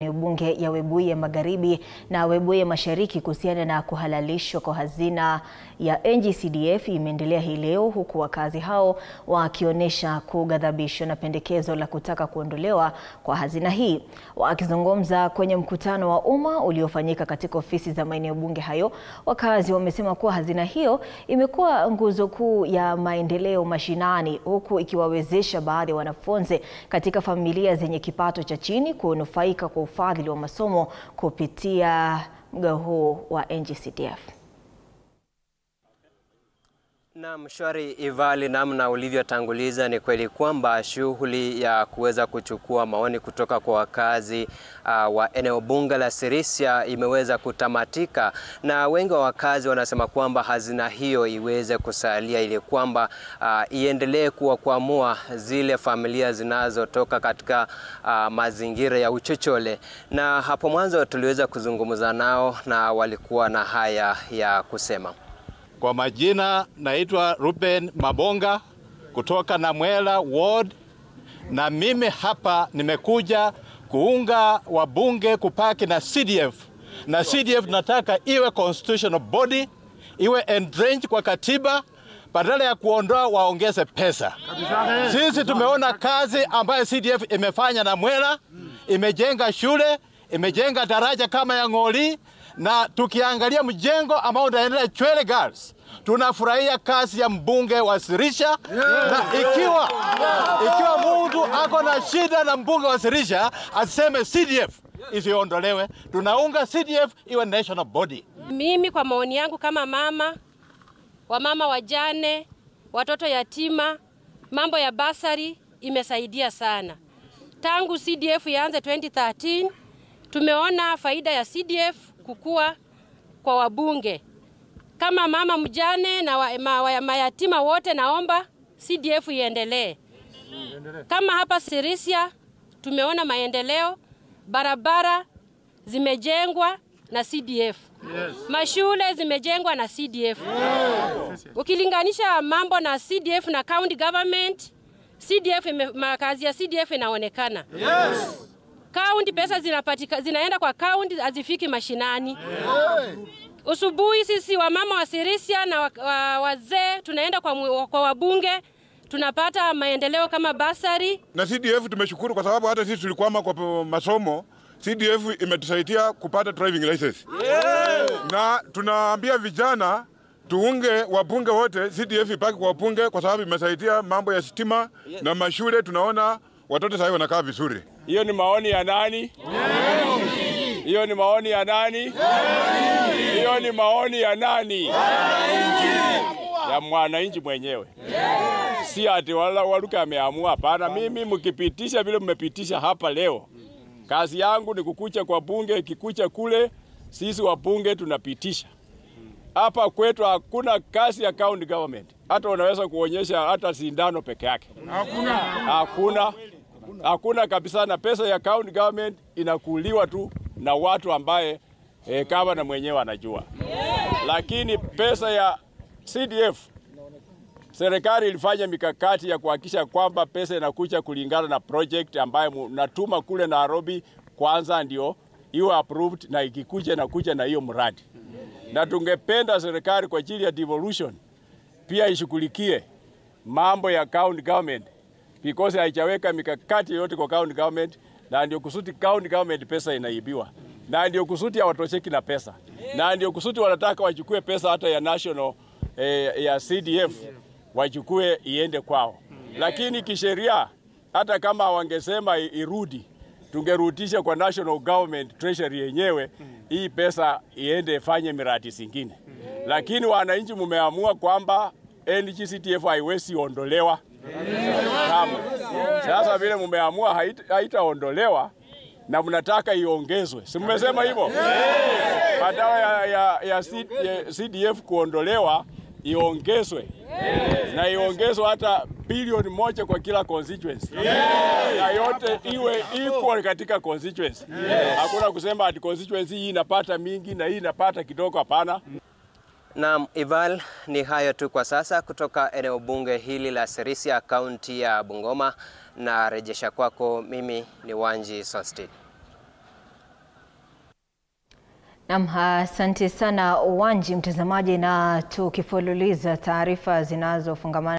Bunge ya Webuye Magharibi na Webuye Mashariki kuhusiana na kuhalalishwa kwa hazina ya NG-CDF imeendelea hii leo, huku wakazi hao wakionyesha kughadhabishwa na pendekezo la kutaka kuondolewa kwa hazina hii. Wakizungumza kwenye mkutano wa umma uliofanyika katika ofisi za maeneo bunge hayo, wakazi wamesema kuwa hazina hiyo imekuwa nguzo kuu ya maendeleo mashinani, huku ikiwawezesha baadhi ya wanafunzi katika familia zenye kipato cha chini kunufaika kwa ufadhili wa masomo kupitia mgao huo wa NG-CDF. Na mshwari Ivali, namna ulivyotanguliza, ni kweli kwamba shughuli ya kuweza kuchukua maoni kutoka kwa wakazi wa eneo bunge la Sirisia imeweza kutamatika, na wengi wa wakazi wanasema kwamba hazina hiyo iweze kusalia ili kwamba iendelee kuwakwamua zile familia zinazotoka katika mazingira ya uchochole. Na hapo mwanzo tuliweza kuzungumza nao na walikuwa na haya ya kusema. Kwa majina naitwa Ruben Mabonga kutoka Namwela Ward, na mimi hapa nimekuja kuunga wabunge kupaki na CDF. Na CDF nataka iwe constitutional body, iwe entrenched kwa katiba, badala ya kuondoa waongeze pesa. Sisi tumeona kazi ambayo CDF imefanya Namwela, imejenga shule, imejenga daraja kama ya Ng'oli, na tukiangalia mjengo ambao unaendelea Chwele Girls, tunafurahia kazi ya mbunge wa Sirisia. Na ikiwa mtu ako na shida na mbunge wa Sirisia, aseme CDF isiondolewe. Tunaunga CDF iwe national body. Mimi kwa maoni yangu kama mama wajane, watoto yatima, mambo ya basari imesaidia sana. Tangu CDF ianze 2013, tumeona faida ya CDF kukua kwa wabunge. Kama mama mjane na mayatima wote, naomba CDF iendelee. Kama hapa Sirisia tumeona maendeleo, barabara zimejengwa na CDF. Mashule zimejengwa na CDF. Ukilinganisha mambo na CDF na county government, makazi ya CDF inaonekana. County pesa zinaenda kwa county, hazifiki mashinani. Usubuhi sisi wamama wa Sirisia na wazee tunaenda kwa wabunge, tunapata maendeleo kama basari. Na CDF tumeshukuru kwa sababu hata sisi tulikwama kwa masomo. CDF imetusaidia kupata driving license. Na tunaambia vijana tuunge wabunge wote, CDF ipaki kwa wabunge kwa sababu imesaidia mambo ya stima na mashule. Tunaona watoto sasa wanakaa vizuri. Hiyo ni maoni ya nani? Hiyo ni maoni ya nani? Hiyo ni maoni ya nani? Ya mwananchi mwenyewe. Si ati waluka ameamua, hapana. Mimi mkipitisha vile mmepitisha hapa leo, kazi yangu ni kukucha kwa bunge, kikucha kule, sisi wabunge tunapitisha. Hapa kwetu hakuna kazi ya county government. Hata unaweza kuonyesha hata sindano peke yake. Hakuna kabisa, na pesa ya county government inakuliwa tu na watu ambaye kama na mwenyewe anajua. Lakini pesa ya CDF, serikali ilifanya mikakati ya kuhakikisha kwamba pesa inakuja kulingana na project ambayo natuma kule Nairobi kwanza ndio iwe approved, na ikikuja na kuja na hiyo mradi. Na tungependa serikali kwa ajili ya devolution pia ishughulikie mambo ya county government, because haijaweka mikakati yote kwa county government, na ndio kusudi county government pesa inaibiwa, na ndio kusudi hawatosheki na pesa, na ndio kusudi wanataka wachukue pesa hata ya national ya CDF wachukue iende kwao. Lakini kisheria, hata kama wangesema irudi, tungerudisha kwa national government treasury yenyewe, hii pesa iende fanye miradi zingine. Lakini wananchi mumeamua kwamba NG-CDF haiwezi ondolewa. Sasa vile mumeamua haitaondolewa na mnataka iongezwe. Si mmesema hivyo? Badala ya CDF kuondolewa, iongezwe. Na iongezwe hata bilioni 1 kwa kila constituency. Na yote iwe equal katika constituency. Hakuna kusema ati constituency hii inapata mingi na hii inapata kidogo, hapana. Na Ival, ni hayo tu kwa sasa kutoka eneo bunge hili la Sirisia, kaunti ya Bungoma, na rejesha kwako. Mimi ni Wanji Sostin. Naam, asante sana Wanji mtazamaji, na tukifululiza taarifa zinazofungamana